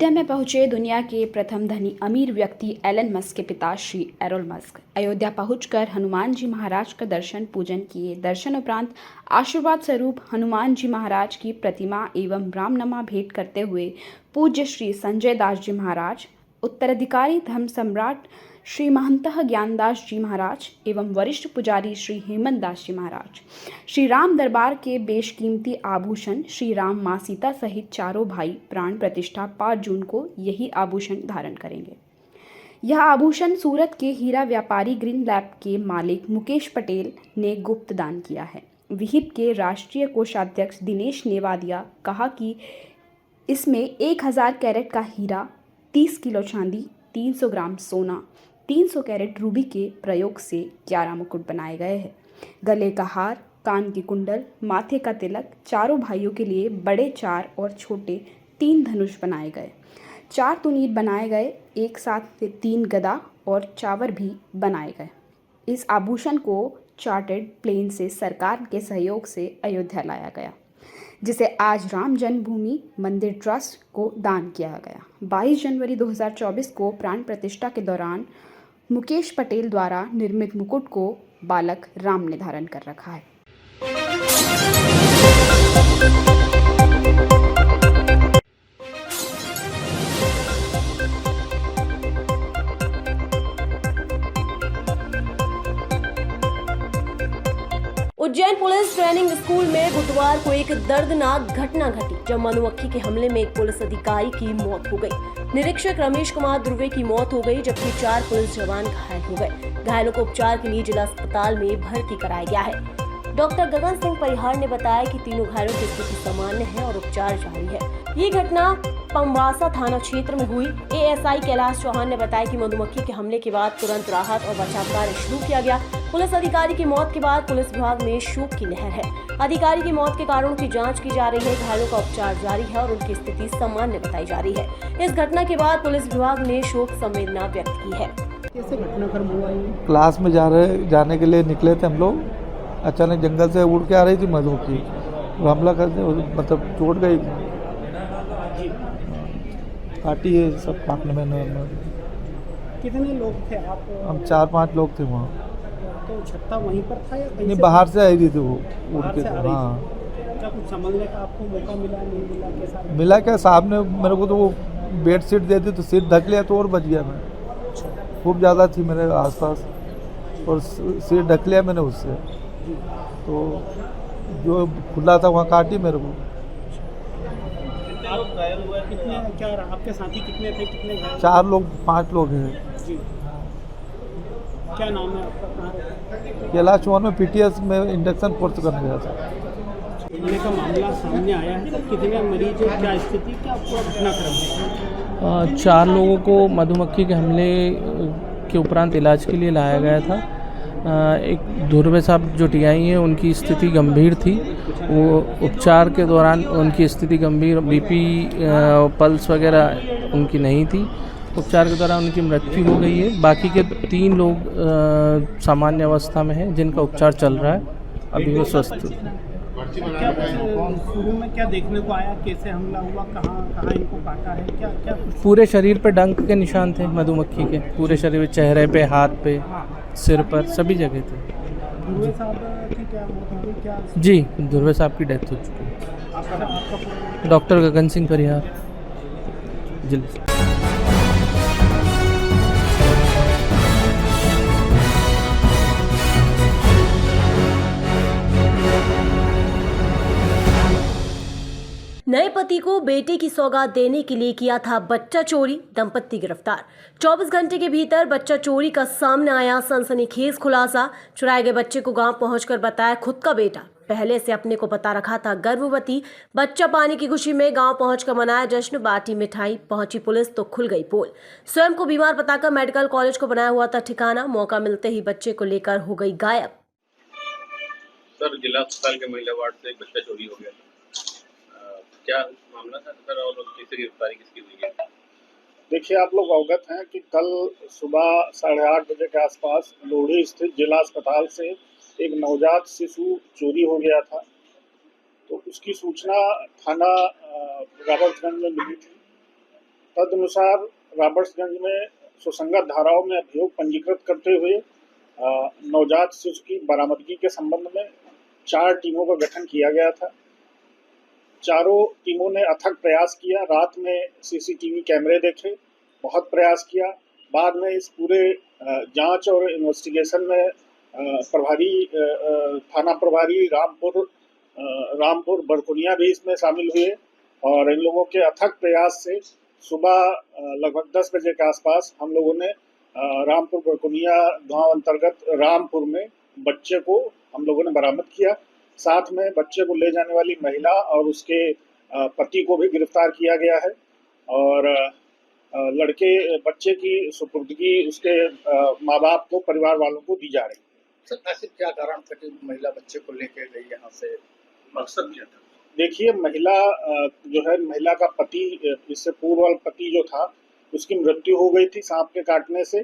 अयोध्या में पहुंचे दुनिया के प्रथम धनी अमीर व्यक्ति एलन मस्क के पिता श्री एरोल मस्क अयोध्या पहुंचकर हनुमान जी महाराज का दर्शन पूजन किए। दर्शन उपरांत आशीर्वाद स्वरूप हनुमान जी महाराज की प्रतिमा एवं रामनामा भेंट करते हुए पूज्य श्री संजय दास जी महाराज, उत्तराधिकारी धर्म सम्राट श्री महंतः ज्ञानदास जी महाराज एवं वरिष्ठ पुजारी श्री हेमंत दास जी महाराज, श्री राम दरबार के बेशकीमती आभूषण श्री राम माँ सीता सहित चारों भाई प्राण प्रतिष्ठा 5 जून को यही आभूषण धारण करेंगे। यह आभूषण सूरत के हीरा व्यापारी ग्रीन लैब के मालिक मुकेश पटेल ने गुप्त दान किया है। विहिप के राष्ट्रीय कोषाध्यक्ष दिनेश नेवादिया कहा कि इसमें 1000 कैरेट का हीरा, 30 किलो चांदी, 300 ग्राम सोना, 300 कैरेट रूबी के प्रयोग से 11 मुकुट बनाए गए हैं। गले का हार, कान की कुंडल, माथे का तिलक, चारों भाइयों के लिए बड़े 4 और छोटे 3 धनुष बनाए गए, 4 तुनीर बनाए गए, एक साथ 3 गदा और चावर भी बनाए गए। इस आभूषण को चार्टर्ड प्लेन से सरकार के सहयोग से अयोध्या लाया गया, जिसे आज राम जन्मभूमि मंदिर ट्रस्ट को दान किया गया। 22 जनवरी 2024 को प्राण प्रतिष्ठा के दौरान मुकेश पटेल द्वारा निर्मित मुकुट को बालक राम ने धारण कर रखा है। उज्जैन पुलिस ट्रेनिंग स्कूल में बुधवार को एक दर्दनाक घटना घटी, जब मधुमक्खी के हमले में एक पुलिस अधिकारी की मौत हो गई। निरीक्षक रमेश कुमार ध्रुवे की मौत हो गई, जबकि 4 पुलिस जवान घायल हो गए। घायलों को उपचार के लिए जिला अस्पताल में भर्ती कराया गया है। डॉक्टर गगन सिंह परिहार ने बताया कि तीनों घायलों की स्थिति सामान्य है और उपचार जारी है। ये घटना पंबासा थाना क्षेत्र में हुई। एएसआई कैलाश चौहान ने बताया कि मधुमक्खी के हमले के बाद तुरंत राहत और बचाव कार्य शुरू किया गया। पुलिस अधिकारी की मौत के बाद पुलिस विभाग में शोक की लहर है। अधिकारी की मौत के कारणों की जांच की जा रही है। घायलों का उपचार जारी है और उनकी स्थिति सामान्य बताई जा रही है। इस घटना के बाद पुलिस विभाग ने शोक संवेदना व्यक्त की है। कैसे घटनाक्रम हुआ ये? क्लास में जाने के लिए निकले थे हम लोग। अचानक जंगल से उड़ के आ रही थी मधुमक्खी, हमला करते मतलब चोट गई, काटी है सब काटने में। कितने लोग थे आप? हम 4-5 लोग थे वहाँ। तो छत्ता वहीं पर था या कहीं नहीं, से? बाहर से आई थी वो उड़ के। हाँ, क्या कुछ संभलने का आपको मौका मिला, नहीं मिला, कैसा मिला क्या? साहब ने मेरे को तो वो बेड शीट दे दी तो सीट ढक लिया तो और बच गया मैं। खूब ज़्यादा थी मेरे आसपास और सीट ढक लिया मैंने उससे, तो जो खुला था वहाँ काटी मेरे को। कितने क्या आपके साथी कितने थे, कितने घायल? 4 लोग 5 लोग हैं जी। क्या नाम है आपका? कहाँ? कैलाश चौहान में पीटीएस में इंडक्शन कोर्स करने गया था। हमले का मामला सामने आया है, तो कितने मरीज हैं, क्या स्थिति, क्या पूरा घटनाक्रम है? 4 लोगों को मधुमक्खी के हमले के उपरांत इलाज के लिए लाया गया था। एक ध्रुवे साहब जो टीआई हैं, उनकी स्थिति गंभीर थी। वो उपचार के दौरान उनकी स्थिति गंभीर, बीपी पल्स वगैरह उनकी नहीं थी। उपचार के दौरान उनकी मृत्यु हो गई है। बाकी के 3 लोग सामान्य अवस्था में हैं, जिनका उपचार चल रहा है। अभी वो स्वस्थ। क्या शुरू में क्या देखने को आया, कैसे हमला हुआ, कहाँ इनको काटा है, क्या क्या कुछ? पूरे शरीर पे डंक के निशान थे मधुमक्खी के, पूरे शरीर पे, चेहरे पे, हाथ पे, सिर पर, सभी जगह थे। ध्रुवे साहब की क्या मौत हो गई, क्या? जी, ध्रुवे साहब की डेथ हो चुकी है। आपका डॉक्टर गगन सिंह परिहार जिले। नए पति को बेटे की सौगात देने के लिए किया था बच्चा चोरी, दंपत्ति गिरफ्तार। 24 घंटे के भीतर बच्चा चोरी का सामने आया सनसनीखेज खुलासा। चुराए गए बच्चे को गांव पहुंचकर बताया खुद का बेटा। पहले से अपने को पता रखा था गर्भवती। बच्चा पाने की खुशी में गांव पहुंचकर मनाया जश्न, बाटी मिठाई। पहुंची पुलिस तो खुल गई पोल। स्वयं को बीमार बताकर मेडिकल कॉलेज को बनाया हुआ था ठिकाना। मौका मिलते ही बच्चे को लेकर हो गई गायब। सर, जिला अस्पताल के महिला वार्ड से एक बच्चा चोरी हो गया था। क्या मामला था सर और किसकी गिरफ्तारी किसकी हुई है? देखिए, आप लोग अवगत हैं कि कल सुबह 8:30 बजे के आसपास लोहड़ी स्थित जिला अस्पताल से एक नवजात शिशु चोरी हो गया था। तो उसकी सूचना थाना राबर्ट्सगंज में मिली थी। तदनुसार रॉबर्ट्सगंज में सुसंगत धाराओं में अभियोग पंजीकृत करते हुए नवजात शिशु की बरामदगी के संबंध में 4 टीमों का गठन किया गया था। चारों टीमों ने अथक प्रयास किया। रात में सीसीटीवी कैमरे देखे, बहुत प्रयास किया। बाद में इस पूरे जांच और इन्वेस्टिगेशन में थाना प्रभारी रामपुर बड़कुनिया भी इसमें शामिल हुए और इन लोगों के अथक प्रयास से सुबह लगभग 10 बजे के आसपास हम लोगों ने रामपुर बड़कुनिया गांव अंतर्गत रामपुर में बच्चे को हम लोगों ने बरामद किया। साथ में बच्चे को ले जाने वाली महिला और उसके पति को भी गिरफ्तार किया गया है और बच्चे की सुपुर्दगी उसके माँ बाप को, परिवार वालों को दी जा रही है। सर, आखिर क्या कारण था कि महिला बच्चे को लेके गई यहाँ से? मकसद क्या था? देखिए, महिला का पति, इससे पूर्व पति जो था उसकी मृत्यु हो गई थी सांप के काटने से।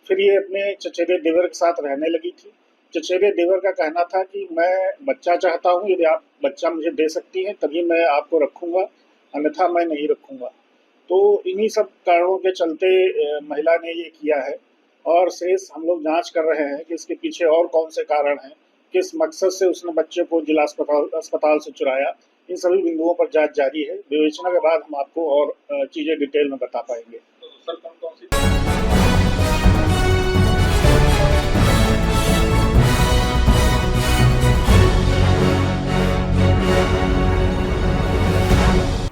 फिर ये अपने चचेरे देवर के साथ रहने लगी थी। चचेरे देवर का कहना था कि मैं बच्चा चाहता हूँ, यदि आप बच्चा मुझे दे सकती हैं तभी मैं आपको रखूँगा, अन्यथा मैं नहीं रखूँगा। तो इन्हीं सब कारणों के चलते महिला ने ये किया है और शेष हम लोग जांच कर रहे हैं कि इसके पीछे और कौन से कारण हैं, किस मकसद से उसने बच्चे को जिला अस्पताल से चुराया। इन सभी बिंदुओं पर जांच जारी है। विवेचना के बाद हम आपको और चीज़ें डिटेल में बता पाएंगे। तो सर, कौन सी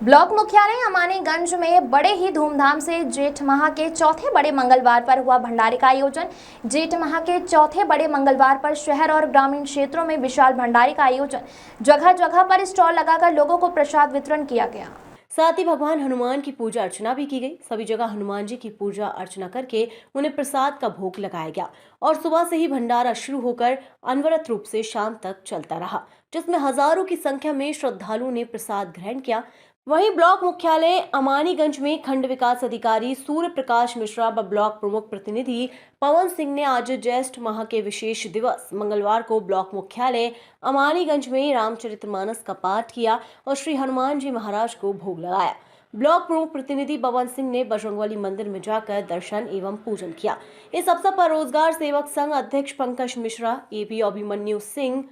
ब्लॉक मुख्यालय अमानीगंज में बड़े ही धूमधाम से जेठ माह के चौथे बड़े मंगलवार पर हुआ भंडारे का आयोजन। जेठ माह के चौथे बड़े मंगलवार पर शहर और ग्रामीण क्षेत्रों में विशाल भंडारे का आयोजन, जगह जगह पर स्टॉल लगाकर लोगों को प्रसाद वितरण किया गया। साथ ही भगवान हनुमान की पूजा अर्चना भी की गई। सभी जगह हनुमान जी की पूजा अर्चना करके उन्हें प्रसाद का भोग लगाया गया और सुबह से ही भंडारा शुरू होकर अनवरत रूप से शाम तक चलता रहा, जिसमें हजारों की संख्या में श्रद्धालुओं ने प्रसाद ग्रहण किया। वहीं ब्लॉक मुख्यालय अमानीगंज में खंड विकास अधिकारी सूर्य प्रकाश मिश्रा व ब्लॉक प्रमुख प्रतिनिधि पवन सिंह ने आज ज्येष्ठ माह के विशेष दिवस मंगलवार को ब्लॉक मुख्यालय अमानीगंज में रामचरितमानस का पाठ किया और श्री हनुमान जी महाराज को भोग लगाया। ब्लॉक प्रमुख प्रतिनिधि पवन सिंह ने बजरंगबली मंदिर में जाकर दर्शन एवं पूजन किया। इस अवसर पर रोजगार सेवक संघ अध्यक्ष Pankaj Mishra, AP Abhimanyu Singh,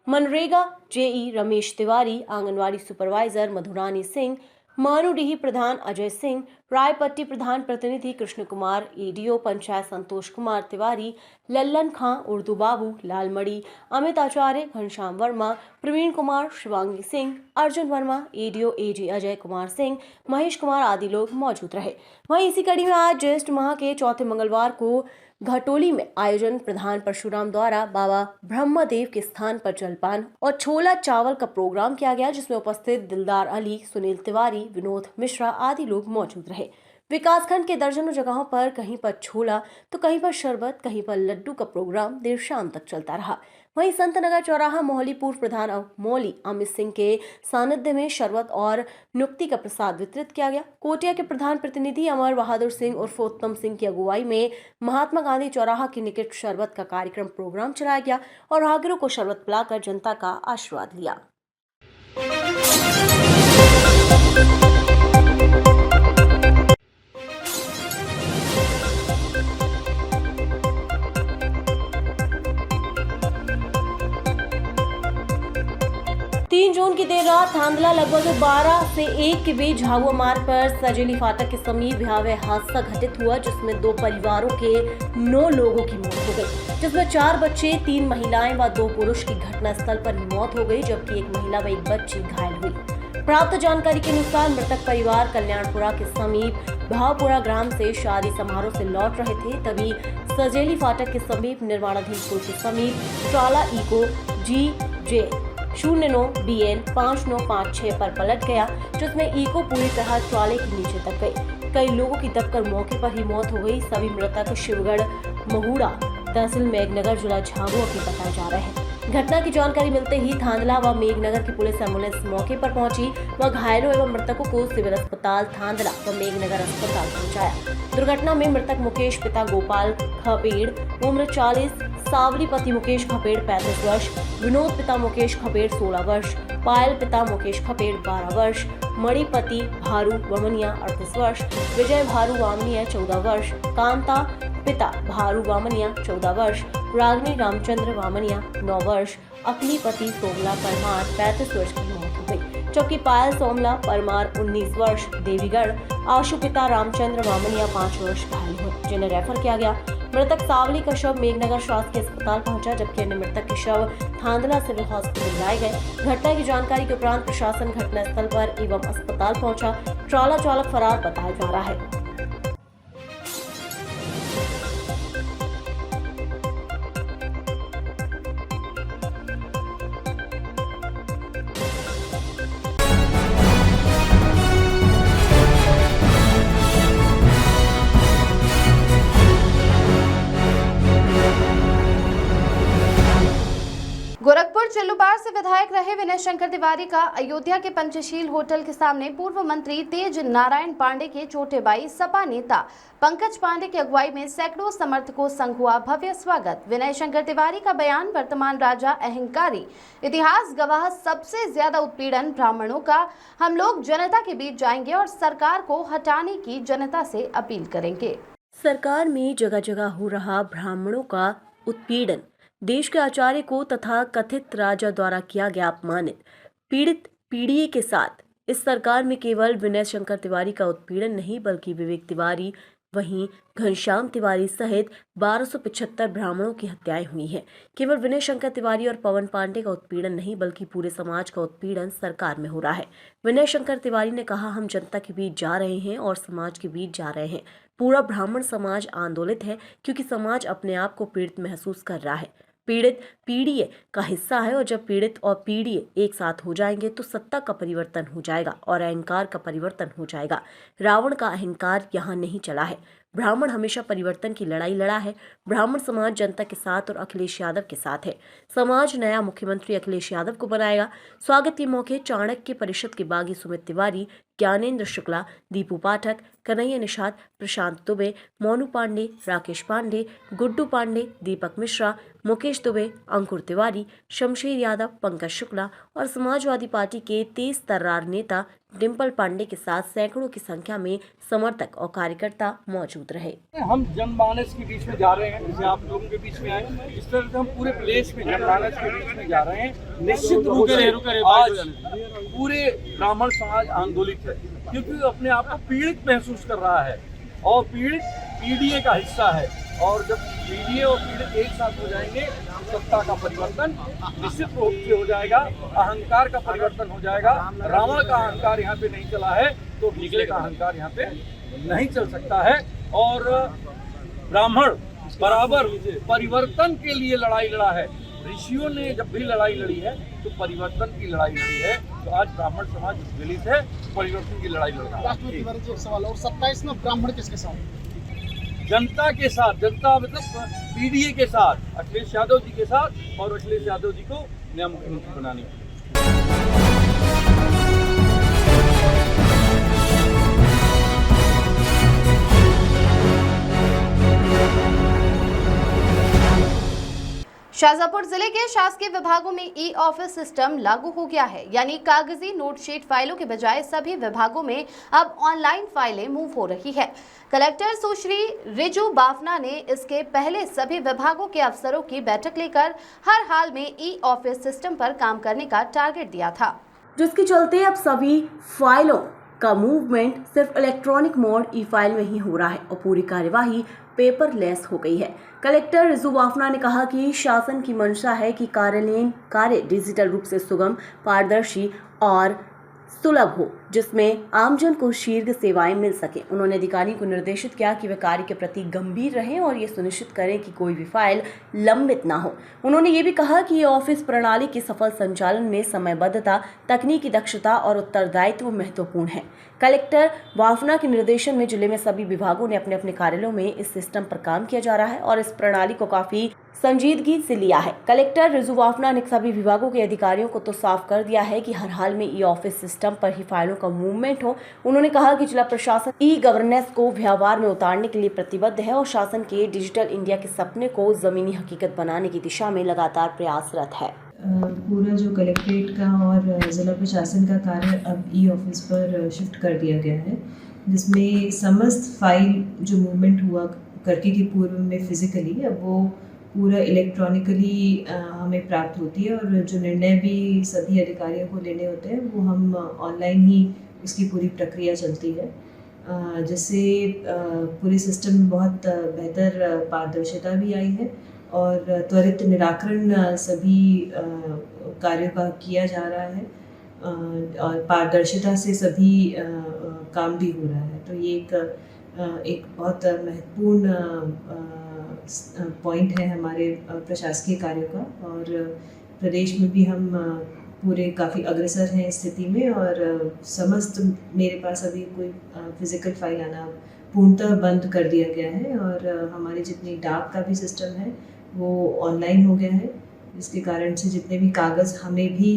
MNREGA JE Ramesh Tiwari, anganwadi supervisor Madhurani Singh, Manudihi प्रधान अजय सिंह, रायपट्टी प्रधान प्रतिनिधि कृष्ण कुमार, एडीओ पंचायत संतोष कुमार तिवारी, लल्लन खां, उर्दू बाबू, लालमड़ी, अमित आचार्य, घनश्याम वर्मा, प्रवीण कुमार, शिवांगी सिंह, अर्जुन वर्मा, एडीओ एजी अजय कुमार सिंह, महेश कुमार आदि लोग मौजूद रहे। वहीं इसी कड़ी में आज ज्येष्ठ माह के चौथे मंगलवार को घटोली में आयोजन प्रधान परशुराम द्वारा बाबा ब्रह्मदेव के स्थान पर जलपान और छोला चावल का प्रोग्राम किया गया, जिसमें उपस्थित दिलदार अली, सुनील तिवारी, विनोद मिश्रा आदि लोग मौजूद रहे। विकासखंड के दर्जनों जगहों पर कहीं पर छोला तो कहीं पर शरबत, कहीं पर लड्डू का प्रोग्राम देर शाम तक चलता रहा। वहीं संतनगर चौराहा मोहली पूर्व प्रधान मौली अमित सिंह के सानिध्य में शरबत और नुक्ति का प्रसाद वितरित किया गया। कोटिया के प्रधान प्रतिनिधि अमर बहादुर सिंह उर्फ उत्तम सिंह की अगुवाई में महात्मा गांधी चौराहा के निकट शरबत का कार्यक्रम प्रोग्राम चलाया गया और राहगीरों को शरबत पिलाकर जनता का आशीर्वाद लिया। 3 जून की देर रात धांधला लगभग 12 से 1 के बीच झाबुआ मार्ग पर सजेली फाटक के समीप भयावह हादसा घटित हुआ, जिसमें 2 परिवारों के 9 लोगों की मौत हो गई, जिसमें 4 बच्चे, 3 महिलाएं व 2 पुरुष की घटनास्थल पर ही मौत हो गई, जबकि 1 महिला व 1 बच्ची घायल हुई। प्राप्त जानकारी के अनुसार मृतक परिवार कल्याणपुरा के समीप भावपुरा ग्राम से शादी समारोह से लौट रहे थे, तभी सजेली फाटक के समीप निर्माणाधीन पुल के समीप ट्राला इको GJ 09 BN 5956 पर पलट गया, जिसमें इको पूरी तरह ट्राले के नीचे दब गई। कई लोगों की दबकर मौके पर ही मौत हो गई। सभी मृतक शिवगढ़ महुड़ा तहसील मेघनगर जिला झाबुआ के बताए जा रहे हैं। घटना की जानकारी मिलते ही थांदला व मेघनगर की पुलिस एम्बुलेंस मौके पर पहुंची व घायलों एवं मृतकों को सिविल अस्पताल थांदला व मेघनगर अस्पताल पहुंचाया। दुर्घटना में मृतक मुकेश पिता गोपाल खपेड़ उम्र 40, सावरी पति मुकेश खपेड़ 35 वर्ष, विनोद पिता मुकेश खपेड़ 16 वर्ष, पायल पिता मुकेश खपेड़ 12 वर्ष, मणिपति भारू वामनिया 38 वर्ष, विजय भारू वामनिया 14 वर्ष, कांता पिता भारू वामनिया 14 वर्ष, रागनी रामचंद्र वामनिया 9 वर्ष, अखलीपति सोमला परमार 35 वर्ष की मौत हो गई, जबकि पायल सोमला परमार 19 वर्ष, देवीगढ़ आशुपिता रामचंद्र वामनिया 5 वर्ष घायल हुए, जिन्हें रेफर किया गया। मृतक सावली का शव मेघनगर शासकीय अस्पताल पहुंचा, जबकि अन्य मृतक के शव थांदला सिविल हॉस्पिटल लाए गए। घटना की जानकारी के उपरांत प्रशासन घटनास्थल पर एवं अस्पताल पहुंचा। ट्रॉला चालक फरार बताया जा रहा है। गोरखपुर चिल्लूबार से विधायक रहे विनय शंकर तिवारी का अयोध्या के पंचशील होटल के सामने पूर्व मंत्री तेज नारायण पांडे के चोटेबाई सपा नेता पंकज पांडे की अगुवाई में सैकड़ों समर्थकों संग हुआ भव्य स्वागत। विनय शंकर तिवारी का बयान, वर्तमान राजा अहंकारी, इतिहास गवाह, सबसे ज्यादा उत्पीड़न ब्राह्मणों का। हम लोग जनता के बीच जाएंगे और सरकार को हटाने की जनता से अपील करेंगे। सरकार में जगह जगह हो रहा ब्राह्मणों का उत्पीड़न, देश के आचार्य को तथा कथित राजा द्वारा किया गया अपमानित, पीड़ित पीड़िए के साथ इस सरकार में केवल विनय शंकर तिवारी का उत्पीड़न नहीं बल्कि विवेक तिवारी, वहीं घनश्याम तिवारी सहित 1275 ब्राह्मणों की हत्याएं हुई हैं। केवल विनय शंकर तिवारी और पवन पांडे का उत्पीड़न नहीं बल्कि पूरे समाज का उत्पीड़न सरकार में हो रहा है। विनय शंकर तिवारी ने कहा, हम जनता के बीच जा रहे हैं और समाज के बीच जा रहे हैं। पूरा ब्राह्मण समाज आंदोलित है क्योंकि समाज अपने आप को पीड़ित महसूस कर रहा है। पीड़ित पीड़िए का हिस्सा है और जब पीड़ित और पीड़िए एक साथ हो जाएंगे तो सत्ता का परिवर्तन हो जाएगा और अहंकार का परिवर्तन हो जाएगा। रावण का अहंकार यहाँ नहीं चला है। ब्राह्मण हमेशा परिवर्तन की लड़ाई लड़ा है। ब्राह्मण समाज जनता के साथ और अखिलेश यादव के साथ है। समाज नया मुख्यमंत्री अखिलेश यादव को बनाएगा। स्वागत के मौके चाणक्य परिषद के बागी सुमित तिवारी, ज्ञानेंद्र शुक्ला, दीपू पाठक, कन्हैया निषाद, प्रशांत दुबे, मोनू पांडे, राकेश पांडे, गुड्डू पांडे, दीपक मिश्रा, मुकेश दुबे, अंकुर तिवारी, शमशेर यादव, पंकज शुक्ला और समाजवादी पार्टी के तेज तर्रार नेता डिम्पल पांडे के साथ सैकड़ों की संख्या में समर्थक और कार्यकर्ता मौजूद रहे। हम जनमानस के बीच में जा रहे हैं, जैसे आप लोगों के बीच में आए, इस तरह से हम पूरे प्रदेश में जनमानस के बीच में जा रहे हैं। निश्चित रूप से आज पूरे ब्राह्मण समाज आंदोलित है क्योंकि अपने आप को पीड़ित महसूस कर रहा है और पीड़ित पीड़िए का हिस्सा है और जब पीड़िए और पीड़ित एक साथ हो जाएंगे सत्ता का परिवर्तन निश्चित रूप से हो जाएगा, अहंकार का परिवर्तन हो जाएगा। रावण का अहंकार यहाँ पे नहीं चला है तो दूसरे का अहंकार यहाँ पे नहीं चल सकता है और ब्राह्मण बराबर परिवर्तन के लिए लड़ाई लड़ा है। ऋषियों ने जब भी लड़ाई लड़ी है तो परिवर्तन की लड़ाई लड़ी है, तो आज ब्राह्मण समाज विचलित है, परिवर्तन की लड़ाई लड़ रहा है। राष्ट्रपति तिवारी जी, एक सवाल और 27 में ब्राह्मण किसके साथ? जनता के साथ, जनता मतलब पीडीए के साथ, अखिलेश यादव जी के साथ और अखिलेश यादव जी को नया मुख्यमंत्री बनाने के लिए। शाजापुर जिले के शासकीय विभागों में ई ऑफिस सिस्टम लागू हो गया है, यानी कागजी नोटशीट फाइलों के बजाय सभी विभागों में अब ऑनलाइन फाइलें मूव हो रही है। कलेक्टर सुश्री रिजू बाफना ने इसके पहले सभी विभागों के अफसरों की बैठक लेकर हर हाल में ई ऑफिस सिस्टम पर काम करने का टारगेट दिया था, जिसके चलते अब सभी फाइलों का मूवमेंट सिर्फ इलेक्ट्रॉनिक मोड ई फाइल में ही हो रहा है और पूरी कार्यवाही पेपरलेस हो गई है। कलेक्टर रिजू बाफना ने कहा कि शासन की मंशा है कि कार्यालयीन कार्य डिजिटल रूप से सुगम, पारदर्शी और सुलभ हो, जिसमें आमजन को शीघ्र सेवाएं मिल सके। उन्होंने अधिकारियों को निर्देशित किया कि वे कार्य के प्रति गंभीर रहें और ये सुनिश्चित करें कि कोई भी फाइल लंबित ना हो। उन्होंने ये भी कहा कि ये ऑफिस प्रणाली के सफल संचालन में समयबद्धता, तकनीकी दक्षता और उत्तरदायित्व महत्वपूर्ण है। कलेक्टर बाफना के निर्देशन में जिले में सभी विभागों ने अपने अपने कार्यालयों में इस सिस्टम पर काम किया जा रहा है और इस प्रणाली को काफी संजीदगी से लिया है। कलेक्टर रिजू बाफना ने सभी विभागों के अधिकारियों को तो साफ कर दिया है कि हर हाल में ई ऑफिस सिस्टम पर ही फाइलों का मूवमेंट हो। उन्होंने कहा कि जिला प्रशासन ई गवर्नेंस को व्यवहार में उतारने के लिए प्रतिबद्ध है और शासन के डिजिटल इंडिया के सपने को जमीनी हकीकत बनाने की दिशा में लगातार प्रयासरत है। पूरा जो कलेक्ट्रेट का और ज़िला प्रशासन का कार्य अब ई ऑफिस पर शिफ्ट कर दिया गया है, जिसमें समस्त फाइल जो मूवमेंट हुआ करके कि पूर्व में फिज़िकली, अब वो पूरा इलेक्ट्रॉनिकली हमें प्राप्त होती है और जो निर्णय भी सभी अधिकारियों को लेने होते हैं वो हम ऑनलाइन ही उसकी पूरी प्रक्रिया चलती है, जिससे पूरे सिस्टम में बहुत बेहतर पारदर्शिता भी आई है और त्वरित निराकरण सभी कार्यों का किया जा रहा है और पारदर्शिता से सभी काम भी हो रहा है। तो ये एक बहुत महत्वपूर्ण पॉइंट है हमारे प्रशासकीय कार्यों का और प्रदेश में भी हम पूरे काफ़ी अग्रसर हैं इस स्थिति में और समस्त मेरे पास अभी कोई फिज़िकल फाइल आना पूर्णतः बंद कर दिया गया है और हमारे जितनी डाक का भी सिस्टम है वो ऑनलाइन हो गया है, जिसके कारण से जितने भी कागज़ हमें भी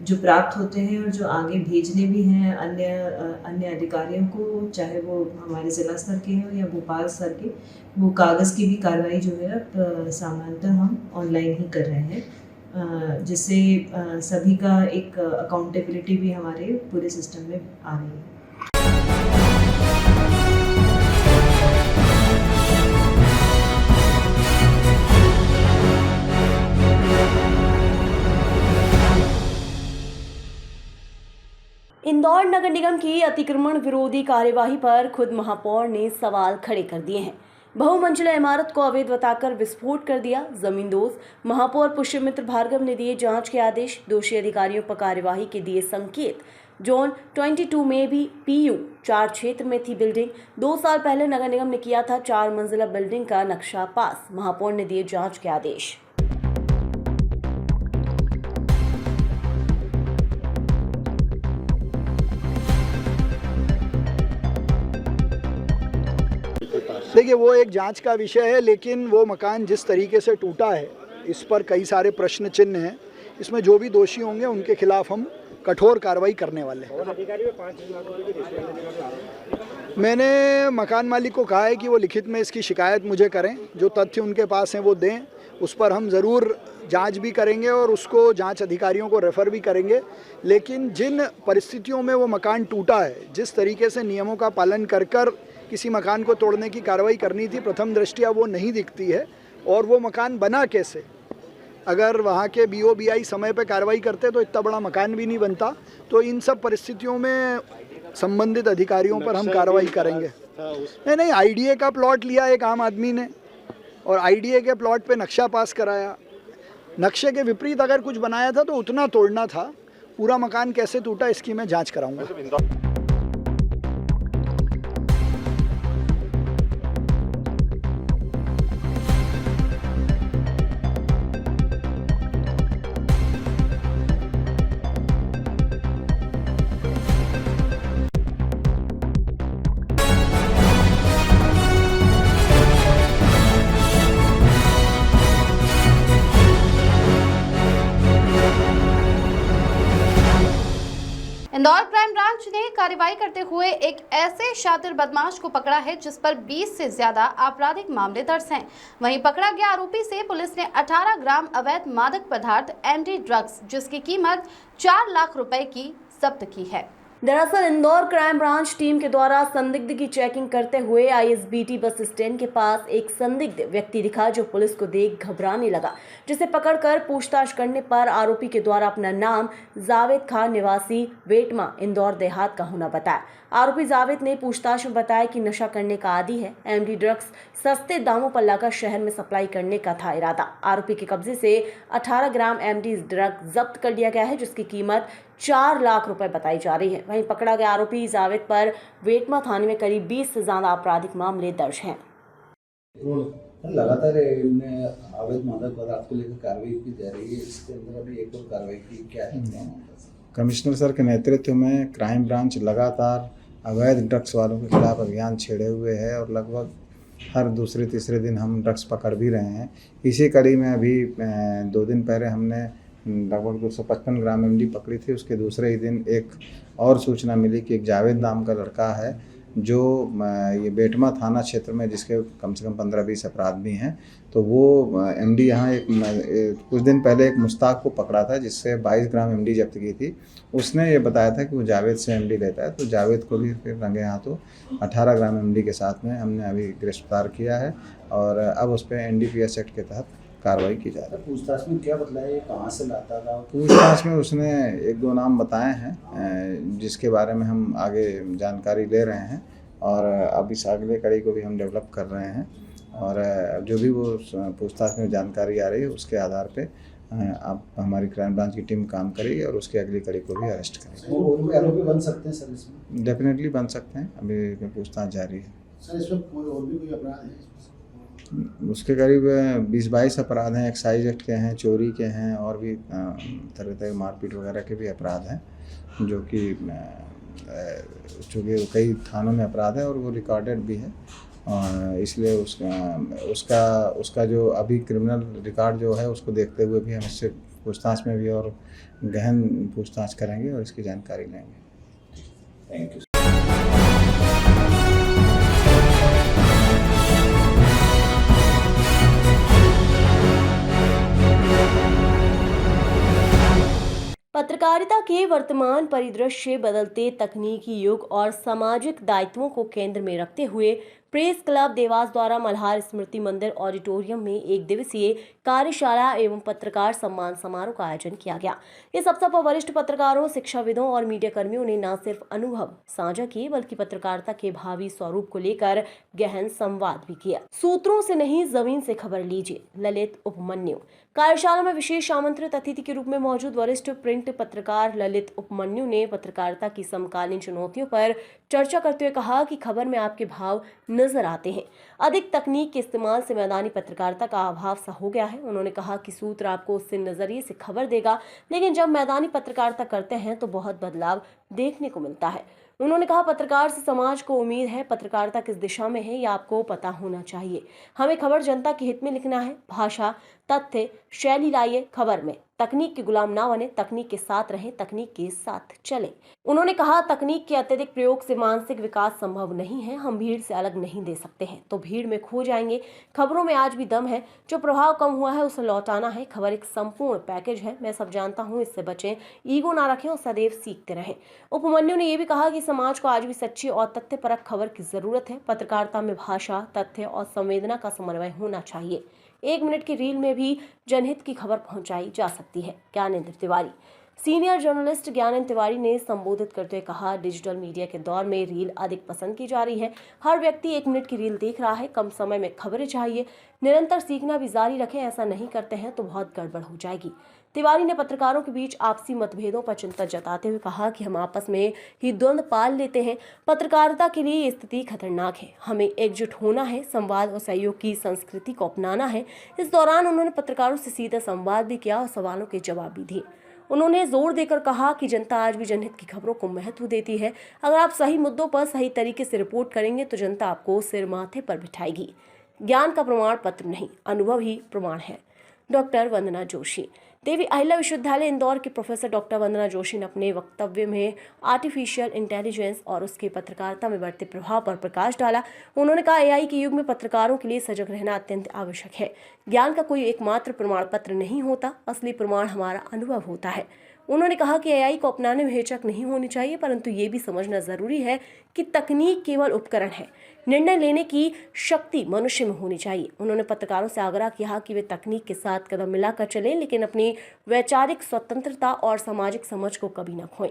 जो प्राप्त होते हैं और जो आगे भेजने भी हैं अन्य अधिकारियों को, चाहे वो हमारे ज़िला स्तर के हों या भोपाल स्तर के, वो कागज़ की भी कार्रवाई जो है अब सामान्यतः हम ऑनलाइन ही कर रहे हैं, जिससे सभी का एक अकाउंटेबिलिटी भी हमारे पूरे सिस्टम में आ रही है। इंदौर नगर निगम की अतिक्रमण विरोधी कार्यवाही पर खुद महापौर ने सवाल खड़े कर दिए हैं। बहुमंजिला इमारत को अवैध बताकर विस्फोट कर दिया जमींदोज। महापौर पुष्यमित्र भार्गव ने दिए जांच के आदेश, दोषी अधिकारियों पर कार्यवाही के दिए संकेत। जोन 22 में भी PU 4 क्षेत्र में थी बिल्डिंग। 2 साल पहले नगर निगम ने किया था 4 मंजिला बिल्डिंग का नक्शा पास। महापौर ने दिए जांच के आदेश। देखिए, वो एक जांच का विषय है, लेकिन वो मकान जिस तरीके से टूटा है इस पर कई सारे प्रश्न चिन्ह हैं। इसमें जो भी दोषी होंगे उनके खिलाफ हम कठोर कार्रवाई करने वाले हैं। मैंने मकान मालिक को कहा है कि वो लिखित में इसकी शिकायत मुझे करें, जो तथ्य उनके पास हैं वो दें, उस पर हम ज़रूर जांच भी करेंगे और उसको जांच अधिकारियों को रेफ़र भी करेंगे। लेकिन जिन परिस्थितियों में वो मकान टूटा है, जिस तरीके से नियमों का पालन कर किसी मकान को तोड़ने की कार्रवाई करनी थी, प्रथम दृष्टया वो नहीं दिखती है। और वो मकान बना कैसे? अगर वहाँ के BOBI समय पे कार्रवाई करते तो इतना बड़ा मकान भी नहीं बनता। तो इन सब परिस्थितियों में संबंधित अधिकारियों पर हम कार्रवाई करेंगे। नहीं, IDA का प्लॉट लिया एक आम आदमी ने और IDA के प्लॉट पे नक्शा पास कराया। नक्शे के विपरीत अगर कुछ बनाया था तो उतना तोड़ना था। पूरा मकान कैसे टूटा इसकी मैं जाँच कराऊँगा। इंदौर क्राइम ब्रांच ने कार्रवाई करते हुए एक ऐसे शातिर बदमाश को पकड़ा है जिस पर 20 से ज्यादा आपराधिक मामले दर्ज हैं। वहीं पकड़ा गया आरोपी से पुलिस ने 18 ग्राम अवैध मादक पदार्थ MD ड्रग्स जिसकी कीमत 4 लाख रुपए की जब्त की है। दरअसल इंदौर क्राइम ब्रांच टीम के द्वारा संदिग्ध की चेकिंग करते हुए ISBT बस स्टैंड के पास एक संदिग्ध व्यक्ति दिखा जो पुलिस को देख घबराने लगा, जिसे पकड़कर पूछताछ करने पर आरोपी के द्वारा अपना नाम जावेद खान निवासी वेटमा इंदौर देहात का होना बताया। आरोपी जावेद ने पूछताछ में बताया कि नशा करने का आदी है। MD ड्रग्स सस्ते दामों पर लाकर शहर में सप्लाई करने का था इरादा। आरोपी के कब्जे से 18 ग्राम MD ड्रग जब्त कर लिया गया है जिसकी कीमत 4 लाख रुपए बताई जा रही है। वहीं पकड़ा गया आरोपी जावेद पर वेटमा थाने में करीब 20 से ज्यादा आपराधिक मामले दर्ज हैं। लगातार अवैध मादक पदार्थ को लेकर कार्रवाई की जा रही है, इसके अंदर अभी एक और कार्रवाई की क्या है? कमिश्नर सर के नेतृत्व में क्राइम ब्रांच लगातार अवैध ड्रग्स वालों के खिलाफ अभियान छेड़े हुए है और लगभग हर दूसरे तीसरे दिन हम ड्रग्स पकड़ भी रहे हैं। इसी कड़ी में अभी 2 दिन पहले हमने लगभग 255 ग्राम MD पकड़ी थी। उसके दूसरे ही दिन एक और सूचना मिली कि एक जावेद नाम का लड़का है जो ये बेटमा थाना क्षेत्र में जिसके कम से कम 15-20 अपराध भी हैं, तो वो एमडी यहाँ कुछ दिन पहले एक मुश्ताक को पकड़ा था जिससे 22 ग्राम एमडी जब्त की थी। उसने ये बताया था कि वो जावेद से एमडी लेता है, तो जावेद को भी फिर रंगे हाथों 18 ग्राम एमडी के साथ में हमने अभी गिरफ्तार किया है और अब उस पर एनडीपीएस एक्ट के तहत कार्रवाई की जा रही है। पूछताछ में क्या बतलाया, ये कहाँ से लाता था? पूछताछ में उसने 1-2 नाम बताए हैं जिसके बारे में हम आगे जानकारी ले रहे हैं और अब इस अगले कड़ी को भी हम डेवलप कर रहे हैं और जो भी वो पूछताछ में जानकारी आ रही है उसके आधार पे अब हमारी क्राइम ब्रांच की टीम काम करेगी और उसकी अगली कड़ी को भी अरेस्ट करेगी। और भी आरोपी बन सकते हैं सर इसमें? डेफिनेटली बन सकते हैं, अभी पूछताछ जारी है। सर इसमें और भी कोई अपराध है? उसके करीब 20-22 अपराध हैं, एक्साइज एक्ट के हैं, चोरी के हैं और भी तरह तरह मारपीट वगैरह के भी अपराध हैं जो कि चूँकि कई थानों में अपराध है और वो रिकॉर्डेड भी है और इसलिए उसका जो अभी क्रिमिनल रिकॉर्ड जो है उसको देखते हुए भी हम इससे पूछताछ में भी और गहन पूछताछ करेंगे और इसकी जानकारी लेंगे। Thank you. पत्रकारिता के वर्तमान परिदृश्य, बदलते तकनीकी युग और सामाजिक दायित्वों को केंद्र में रखते हुए प्रेस क्लब देवास द्वारा मल्हार स्मृति मंदिर ऑडिटोरियम में 1 दिवसीय कार्यशाला एवं पत्रकार सम्मान समारोह का आयोजन किया गया। इस अवसर पर वरिष्ठ पत्रकारों, शिक्षाविदों और मीडिया कर्मियों ने न सिर्फ अनुभव साझा किए बल्कि पत्रकारिता के भावी स्वरूप को लेकर गहन संवाद भी किया। सूत्रों से नहीं, जमीन से खबर लीजिए, ललित उपमन्यु। कार्यशाला में विशेष आमंत्रित अतिथि के रूप में मौजूद वरिष्ठ प्रिंट पत्रकार ललित उपमन्यु ने पत्रकारिता की समकालीन चुनौतियों पर चर्चा करते हुए कहा कि खबर में आपके भाव नजर आते हैं, अधिक तकनीक के इस्तेमाल से मैदानी पत्रकारिता का अभाव सा हो गया है। उन्होंने कहा कि सूत्र आपको उससे नजरिए से खबर देगा, लेकिन जब मैदानी पत्रकारिता करते हैं तो बहुत बदलाव देखने को मिलता है। उन्होंने कहा, पत्रकार से समाज को उम्मीद है, पत्रकारिता किस दिशा में है यह आपको पता होना चाहिए। हमें खबर जनता के हित में लिखना है। भाषा, तथ्य, शैली लाइए खबर में। तकनीक के गुलाम ना बने, तकनीक के साथ रहें, तकनीक के साथ चलें। उन्होंने कहा, तकनीक के अत्यधिक प्रयोग से मानसिक विकास संभव नहीं है। हम भीड़ से अलग नहीं दे सकते हैं तो भीड़ में खो जाएंगे। खबरों में आज भी दम है, जो प्रभाव कम हुआ है उसे लौटाना है। खबर एक संपूर्ण पैकेज है, मैं सब जानता हूँ, इससे बचें, ईगो ना रखें और सदैव सीखते रहें। उपमन्यु ने यह भी कहा कि समाज को आज भी सच्ची और तथ्यपरक खबर की जरूरत है। पत्रकारिता में भाषा, तथ्य और संवेदना का समन्वय होना चाहिए। 1 मिनट की रील में भी जनहित की खबर पहुंचाई जा सकती है। ज्ञानेंद्र तिवारी, सीनियर जर्नलिस्ट ज्ञानेंद्र तिवारी ने संबोधित करते हुए कहा, डिजिटल मीडिया के दौर में रील अधिक पसंद की जा रही है। हर व्यक्ति 1 मिनट की रील देख रहा है। कम समय में खबरें चाहिए। निरंतर सीखना भी जारी रखें, ऐसा नहीं करते हैं तो बहुत गड़बड़ हो जाएगी। तिवारी ने पत्रकारों के बीच आपसी मतभेदों पर चिंता जताते हुए कहा कि हम आपस में ही द्वंद्व पाल लेते हैं। पत्रकारिता के लिए ये स्थिति खतरनाक है। हमें एकजुट होना है, संवाद और सहयोग की संस्कृति को अपनाना है। इस दौरान उन्होंने पत्रकारों से सीधा संवाद भी किया और सवालों के जवाब भी दिए। उन्होंने जोर देकर कहा कि जनता आज भी जनहित की खबरों को महत्व देती है। अगर आप सही मुद्दों पर सही तरीके से रिपोर्ट करेंगे तो जनता आपको सिर माथे पर बिठाएगी। ज्ञान का प्रमाण पत्र नहीं, अनुभव ही प्रमाण है। डॉक्टर वंदना जोशी, देवी अहिल्या विश्वविद्यालय इंदौर के प्रोफेसर डॉक्टर वंदना जोशी ने अपने वक्तव्य में आर्टिफिशियल इंटेलिजेंस और उसके पत्रकारिता में बढ़ते प्रभाव पर प्रकाश डाला। उन्होंने कहा, एआई के युग में पत्रकारों के लिए सजग रहना अत्यंत आवश्यक है। ज्ञान का कोई एकमात्र प्रमाण पत्र नहीं होता, असली प्रमाण हमारा अनुभव होता है। उन्होंने कहा कि एआई को अपनाने में हिचक नहीं होनी चाहिए, परंतु ये भी समझना जरूरी है कि तकनीक केवल उपकरण है, निर्णय लेने की शक्ति मनुष्य में होनी चाहिए। उन्होंने पत्रकारों से आग्रह किया कि वे तकनीक के साथ कदम मिलाकर चलें, लेकिन अपनी वैचारिक स्वतंत्रता और सामाजिक समझ को कभी न खोएं।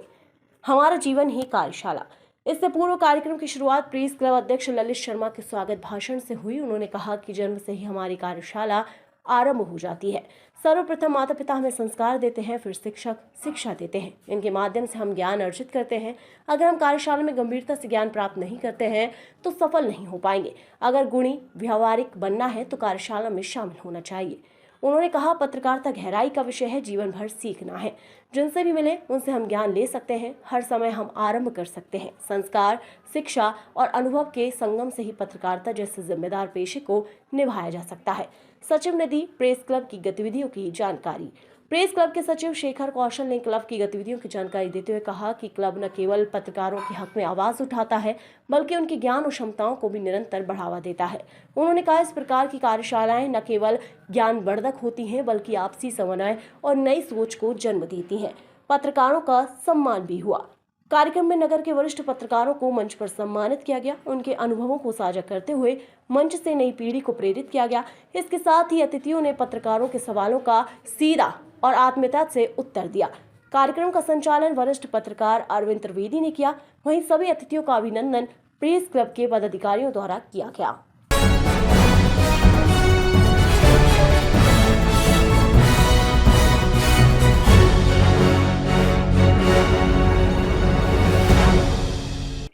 हमारा जीवन ही कार्यशाला। इससे पूर्व कार्यक्रम की शुरुआत प्रेस क्लब अध्यक्ष ललित शर्मा के स्वागत भाषण से हुई। उन्होंने कहा कि जन्म से ही हमारी कार्यशाला आरंभ हो जाती है। सर्वप्रथम माता पिता हमें संस्कार देते हैं, फिर शिक्षक शिक्षा देते हैं। इनके माध्यम से हम ज्ञान अर्जित करते हैं। अगर हम कार्यशाला में गंभीरता से ज्ञान प्राप्त नहीं करते हैं तो सफल नहीं हो पाएंगे। अगर गुणी व्यवहारिक बनना है तो कार्यशाला में शामिल होना चाहिए। उन्होंने कहा, पत्रकारिता गहराई का विषय है, जीवन भर सीखना है। जिनसे भी मिले उनसे हम ज्ञान ले सकते हैं। हर समय हम आरंभ कर सकते हैं। संस्कार, शिक्षा और अनुभव के संगम से ही पत्रकारिता जैसे जिम्मेदार पेशे को निभाया जा सकता है। सचिव ने दी प्रेस क्लब की गतिविधियों की जानकारी। प्रेस क्लब के सचिव शेखर कौशल ने क्लब की गतिविधियों की जानकारी देते हुए कहा कि क्लब न केवल पत्रकारों के हक में आवाज उठाता है बल्कि उनके ज्ञान और क्षमताओं को भी निरंतर बढ़ावा देता है। उन्होंने कहा इस प्रकार की कार्यशालाएं न केवल ज्ञानवर्धक होती हैं बल्कि आपसी समन्वय और नई सोच को जन्म देती हैं। पत्रकारों का सम्मान भी हुआ। कार्यक्रम में नगर के वरिष्ठ पत्रकारों को मंच पर सम्मानित किया गया। उनके अनुभवों को साझा करते हुए मंच से नई पीढ़ी को प्रेरित किया गया। इसके साथ ही अतिथियों ने पत्रकारों के सवालों का सीधा और आत्मीयता से उत्तर दिया। कार्यक्रम का संचालन वरिष्ठ पत्रकार अरविंद त्रिवेदी ने किया। वहीं सभी अतिथियों का अभिनंदन प्रेस क्लब के पदाधिकारियों द्वारा किया गया।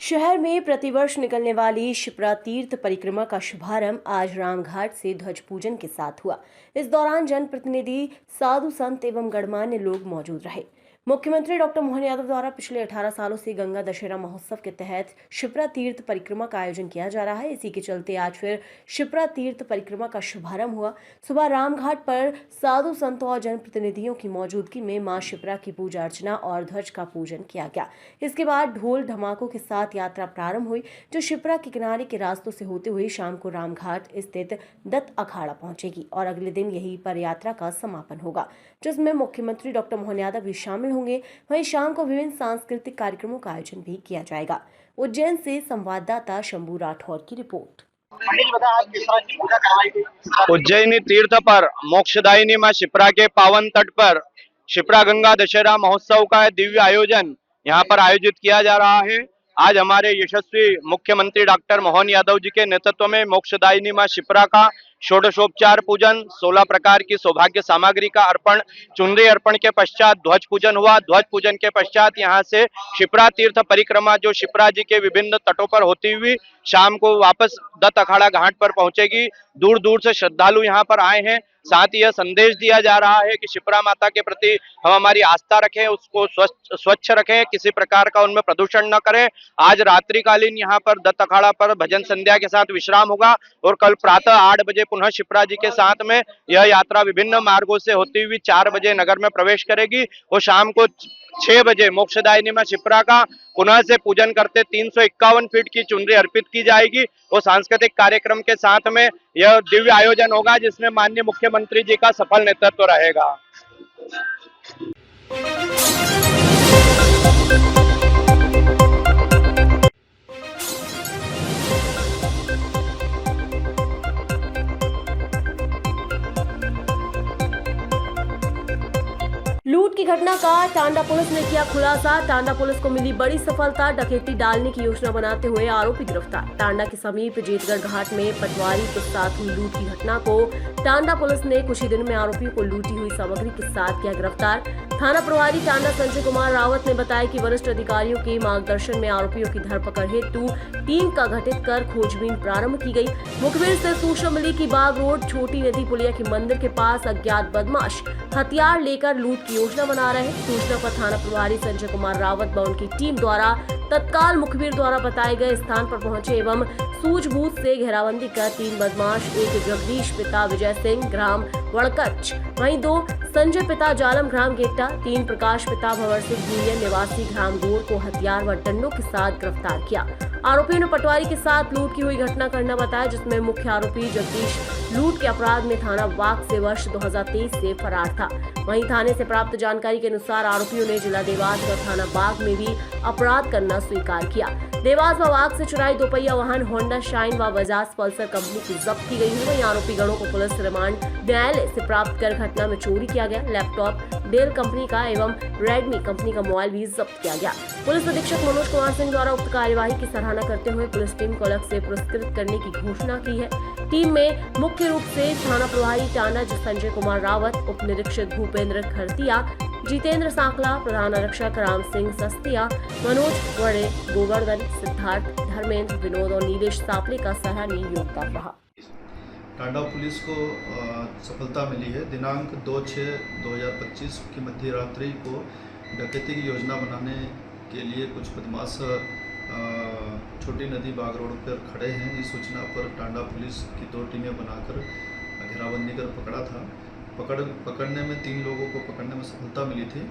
शहर में प्रतिवर्ष निकलने वाली शिप्रा तीर्थ परिक्रमा का शुभारंभ आज रामघाट से ध्वज पूजन के साथ हुआ। इस दौरान जनप्रतिनिधि, साधु संत एवं गणमान्य लोग मौजूद रहे। मुख्यमंत्री डॉक्टर मोहन यादव द्वारा पिछले 18 सालों से गंगा दशहरा महोत्सव के तहत शिप्रा तीर्थ परिक्रमा का आयोजन किया जा रहा है। इसी के चलते आज फिर शिप्रा तीर्थ परिक्रमा का शुभारंभ हुआ। सुबह रामघाट पर साधु संतों और जनप्रतिनिधियों की मौजूदगी में मां शिप्रा की पूजा अर्चना और ध्वज का पूजन किया गया। इसके बाद ढोल धमाकों के साथ यात्रा प्रारंभ हुई, जो शिप्रा के किनारे के रास्तों से होते हुए शाम को रामघाट स्थित दत्त अखाड़ा पहुंचेगी और अगले दिन यहीं पर यात्रा का समापन होगा, जिसमें मुख्यमंत्री डॉक्टर मोहन यादव भी शामिल होंगे। वहीं शाम को विभिन्न सांस्कृतिक कार्यक्रमों का आयोजन भी किया जाएगा। उज्जैन से संवाददाता शंभू राठौर की रिपोर्ट। उज्जैनी तीर्थ पर मोक्षदायिनी मां शिप्रा के पावन तट पर शिप्रा गंगा दशहरा महोत्सव का दिव्य आयोजन यहां पर आयोजित किया जा रहा है। आज हमारे यशस्वी मुख्यमंत्री डॉक्टर मोहन यादव जी के नेतृत्व में मोक्षदायिनी मां शिप्रा का षोडशोपचार पूजन, 16 प्रकार की सौभाग्य सामग्री का अर्पण, चुनरी अर्पण के पश्चात ध्वज पूजन हुआ। ध्वज पूजन के पश्चात यहां से शिप्रा तीर्थ परिक्रमा जो शिप्रा जी के विभिन्न तटों पर होती हुई शाम को वापस दत्त अखाड़ा घाट पर पहुंचेगी। दूर दूर से श्रद्धालु यहां पर आए हैं। साथ ही यह संदेश दिया जा रहा है कि शिप्रा माता के प्रति हम हमारी आस्था रखें, उसको स्वच्छ रखें, किसी प्रकार का उनमें प्रदूषण न करें। आज रात्रिकालीन यहाँ पर दत्त अखाड़ा पर भजन संध्या के साथ विश्राम होगा और कल प्रातः 8 बजे पुनः शिप्रा जी के साथ में यह यात्रा विभिन्न मार्गों से होती हुई 4 बजे नगर में प्रवेश करेगी और शाम को 6 बजे मोक्षदायिनी मां शिप्रा का पुनः से पूजन करते 351 फीट की चुनरी अर्पित की जाएगी और सांस्कृतिक कार्यक्रम के साथ में यह दिव्य आयोजन होगा, जिसमें माननीय मुख्यमंत्री जी का सफल नेतृत्व रहेगा। लूट की घटना का टांडा पुलिस ने किया खुलासा। टांडा पुलिस को मिली बड़ी सफलता। डकैती डालने की योजना बनाते हुए आरोपी गिरफ्तार। टांडा के समीप जेतगढ़ घाट में पटवारी के साथ हुई लूट की घटना को टांडा पुलिस ने कुछ ही दिन में आरोपियों को लूटी हुई सामग्री के साथ किया गिरफ्तार। थाना प्रभारी टांडा संजय कुमार रावत ने बताया कि वरिष्ठ अधिकारियों के मार्गदर्शन में आरोपियों की धरपकड़ हेतु टीम का गठित कर खोजबीन प्रारंभ की गई। मुखबिर से सूचना मिली कि बाग रोड छोटी नदी पुलिया के मंदिर के पास अज्ञात बदमाश हथियार लेकर लूट की योजना बना रहे। सूचना पर थाना प्रभारी संजय कुमार रावत व उनकी टीम द्वारा तत्काल मुखबिर द्वारा बताए गए स्थान पर पहुंचे एवं सूझबूझ से घेराबंदी कर 3 बदमाश, एक जगदीश पिता विजय सिंह ग्राम वड़कच, वहीं 2 संजय पिता जालम ग्राम गेट्टा, 3 प्रकाश पिता भंवर सिंह यूनियन निवासी ग्राम गोड़ को हथियार व डंडों के साथ गिरफ्तार किया। आरोपियों ने पटवारी के साथ लूट की हुई घटना करना बताया, जिसमें मुख्य आरोपी जगदीश लूट के अपराध में थाना बाग से वर्ष 2023 से फरार था। वहीं थाने से प्राप्त जानकारी के अनुसार आरोपियों ने जिला देवास व थाना बाग में भी अपराध करना स्वीकार किया। देवास व बाग से चुराई 2 पहिया वाहन होंडा शाइन व बजाज पल्सर कंपनी की जब्त की गई है। वहीं आरोपी गणों को पुलिस रिमांड न्यायालय से प्राप्त कर घटना में चोरी किया गया लैपटॉप डेल कंपनी का एवं रेडमी कंपनी का मोबाइल भी जब्त किया गया। पुलिस अधीक्षक मनोज कुमार सिंह द्वारा उक्त कार्यवाही की सराहना करते हुए पुलिस टीम को अलग से पुरस्कृत करने की घोषणा की है। टीम में मुख्य रूप से थाना प्रभारी टांडा संजय कुमार रावत, उप निरीक्षक भूपेंद्र खरतिया, जितेंद्र सांकला, प्रधान आरक्षक राम सिंह सस्तिया, मनोज वड़े, गोवर्धन, सिद्धार्थ, धर्मेंद्र, विनोद और नीलेश सापले का सराहनीय योगदान रहा। टांडा पुलिस को सफलता मिली है। दिनांक 2/6/2025 की मध्य रात्रि को डकैती की योजना बनाने के लिए कुछ बदमाश छोटी नदी बाग रोड पर खड़े हैं। इस सूचना पर टांडा पुलिस की 2 टीमें बनाकर घेराबंदी कर पकड़ा था। पकड़ने में 3 लोगों को पकड़ने में सफलता मिली थी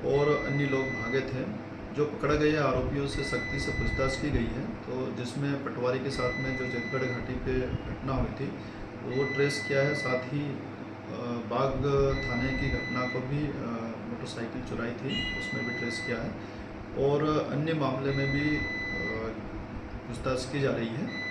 और अन्य लोग भागे थे। जो पकड़े गए आरोपियों से सख्ती से पूछताछ की गई है, तो जिसमें पटवारी के साथ में जो जयगढ़ घाटी पे घटना हुई थी वो ट्रेस किया है। साथ ही बाग थाने की घटना को भी मोटरसाइकिल चुराई थी उसमें भी ट्रेस किया है और अन्य मामले में भी पूछताछ की जा रही है।